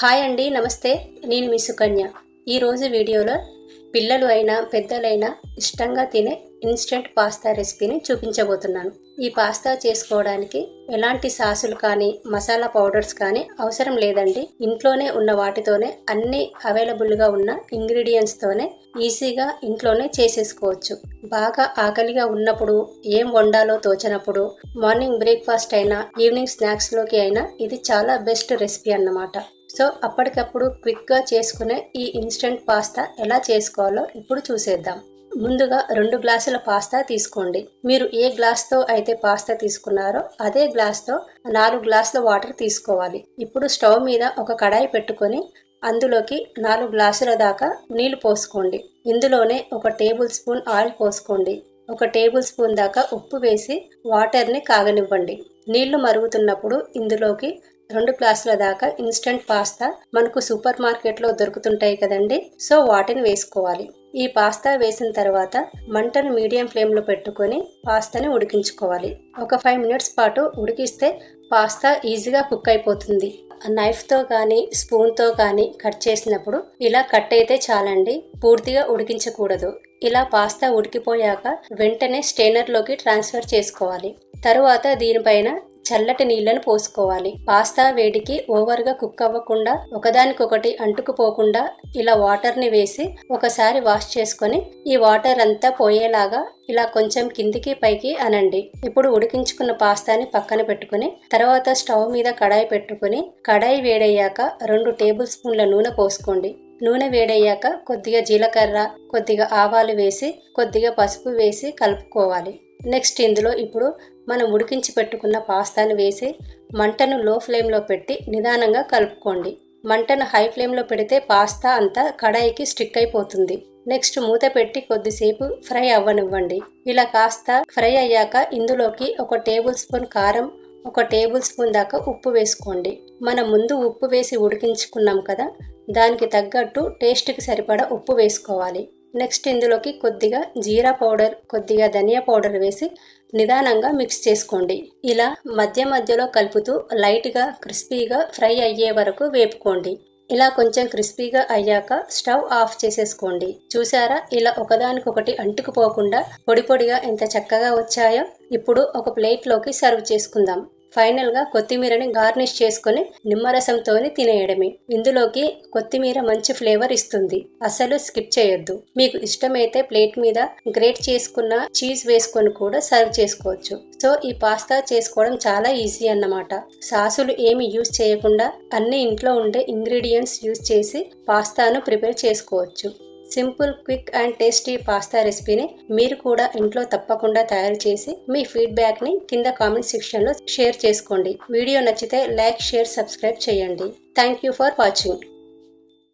Hi అండి, నమస్తే. నేను మీ సుకన్య. ఈరోజు వీడియోలో పిల్లలు అయినా పెద్దలైనా ఇష్టంగా తినే ఇన్స్టెంట్ పాస్తా రెసిపీని చూపించబోతున్నాను. ఈ పాస్తా చేసుకోవడానికి ఎలాంటి సాసులు కానీ మసాలా పౌడర్స్ కానీ అవసరం లేదండి. ఇంట్లోనే ఉన్న వాటితోనే అన్ని అవైలబుల్గా ఉన్న ఇంగ్రీడియంట్స్తోనే ఈజీగా ఇంట్లోనే చేసేసుకోవచ్చు. బాగా ఆకలిగా ఉన్నప్పుడు, ఏం వండాలో తోచనప్పుడు, మార్నింగ్ బ్రేక్ఫాస్ట్ అయినా ఈవినింగ్ స్నాక్స్లోకి అయినా ఇది చాలా బెస్ట్ రెసిపీ అన్నమాట. సో అప్పటికప్పుడు క్విక్గా చేసుకునే ఈ ఇన్స్టెంట్ పాస్తా ఎలా చేసుకోవాలో ఇప్పుడు చూసేద్దాం. ముందుగా 2 గ్లాసుల పాస్తా తీసుకోండి. మీరు ఏ గ్లాస్తో అయితే పాస్తా తీసుకున్నారో అదే గ్లాస్తో 4 గ్లాసుల వాటర్ తీసుకోవాలి. ఇప్పుడు స్టవ్ మీద ఒక కడాయి పెట్టుకొని అందులోకి 4 గ్లాసుల దాకా నీళ్లు పోసుకోండి. ఇందులోనే 1 టేబుల్ స్పూన్ ఆయిల్ పోసుకోండి. 1 టేబుల్ స్పూన్ దాకా ఉప్పు వేసి వాటర్ని కాగనివ్వండి. నీళ్లు మరుగుతున్నప్పుడు ఇందులోకి 2 గ్లాసుల దాకా ఇన్స్టెంట్ పాస్తా మనకు సూపర్ మార్కెట్లో దొరుకుతుంటాయి కదండి. సో వాటిని వేసుకోవాలి. ఈ పాస్తా వేసిన తర్వాత మంటను మీడియం ఫ్లేమ్లో పెట్టుకొని పాస్తాని ఉడికించుకోవాలి. ఒక 5 మినిట్స్ పాటు ఉడికిస్తే పాస్తా ఈజీగా కుక్ అయిపోతుంది. నైఫ్తో కానీ స్పూన్తో కానీ కట్ చేసినప్పుడు ఇలా కట్ అయితే చాలండి, పూర్తిగా ఉడికించకూడదు. ఇలా పాస్తా ఉడికిపోయాక వెంటనే స్టెయినర్లోకి ట్రాన్స్ఫర్ చేసుకోవాలి. తరువాత దీనిపైన చల్లటి నీళ్లను పోసుకోవాలి. పాస్తా వేడికి ఓవర్గా కుక్ అవ్వకుండా, ఒకదానికొకటి అంటుకుపోకుండా ఇలా వాటర్ని వేసి ఒకసారి వాష్ చేసుకొని ఈ వాటర్ అంతా పోయేలాగా ఇలా కొంచెం కిందికి పైకి అనండి. ఇప్పుడు ఉడికించుకున్న పాస్తాని పక్కన పెట్టుకుని తర్వాత స్టవ్ మీద కడాయి పెట్టుకుని కడాయి వేడయ్యాక 2 టేబుల్ స్పూన్ల నూనె పోసుకోండి. నూనె వేడయ్యాక కొద్దిగా జీలకర్ర, కొద్దిగా ఆవాలు వేసి కొద్దిగా పసుపు వేసి కలుపుకోవాలి. నెక్స్ట్ ఇందులో ఇప్పుడు మనం ఉడికించి పెట్టుకున్న పాస్తాను వేసి మంటను లో ఫ్లేమ్లో పెట్టి నిదానంగా కలుపుకోండి. మంటను హై ఫ్లేమ్లో పెడితే పాస్తా అంతా కడాయికి స్టిక్ అయిపోతుంది. నెక్స్ట్ మూత పెట్టి కొద్దిసేపు ఫ్రై అవ్వనివ్వండి. ఇలా కాస్త ఫ్రై అయ్యాక ఇందులోకి 1 టేబుల్ స్పూన్ కారం, 1 టేబుల్ స్పూన్ దాకా ఉప్పు వేసుకోండి. మనం ముందు ఉప్పు వేసి ఉడికించుకున్నాం కదా, దానికి తగ్గట్టు టేస్ట్కి సరిపడా ఉప్పు వేసుకోవాలి. నెక్స్ట్ ఇందులోకి కొద్దిగా జీరా పౌడర్, కొద్దిగా ధనియా పౌడర్ వేసి నిదానంగా మిక్స్ చేసుకోండి. ఇలా మధ్య మధ్యలో కలుపుతూ లైట్గా క్రిస్పీగా ఫ్రై అయ్యే వరకు వేపుకోండి. ఇలా కొంచెం క్రిస్పీగా అయ్యాక స్టవ్ ఆఫ్ చేసేసుకోండి. చూసారా, ఇలా ఒకదానికొకటి అంటుకుపోకుండా పొడి పొడిగా ఎంత చక్కగా వచ్చాయో. ఇప్పుడు ఒక ప్లేట్లోకి సర్వ్ చేసుకుందాం. ఫైనల్గా కొత్తిమీరని గార్నిష్ చేసుకొని నిమ్మరసంతోని తినేయడమే. ఇందులోకి కొత్తిమీర మంచి ఫ్లేవర్ ఇస్తుంది, అసలు స్కిప్ చేయొద్దు. మీకు ఇష్టమైతే ప్లేట్ మీద గ్రేట్ చేసుకున్న చీజ్ వేసుకొని కూడా సర్వ్ చేసుకోవచ్చు. సో ఈ పాస్తా చేసుకోవడం చాలా ఈజీ అన్నమాట. సాసులు ఏమి యూజ్ చేయకుండా అన్ని ఇంట్లో ఉండే ఇంగ్రీడియంట్స్ యూజ్ చేసి పాస్తాను ప్రిపేర్ చేసుకోవచ్చు. Simple, quick and tasty pasta రెసిపీని మీరు కూడా ఇంట్లో తప్పకుండా తయారు చేసి మీ ఫీడ్బ్యాక్ని కింద కామెంట్ సెక్షన్లో షేర్ చేసుకోండి. వీడియో నచ్చితే లైక్, షేర్, సబ్స్క్రైబ్ చేయండి. Thank you for watching.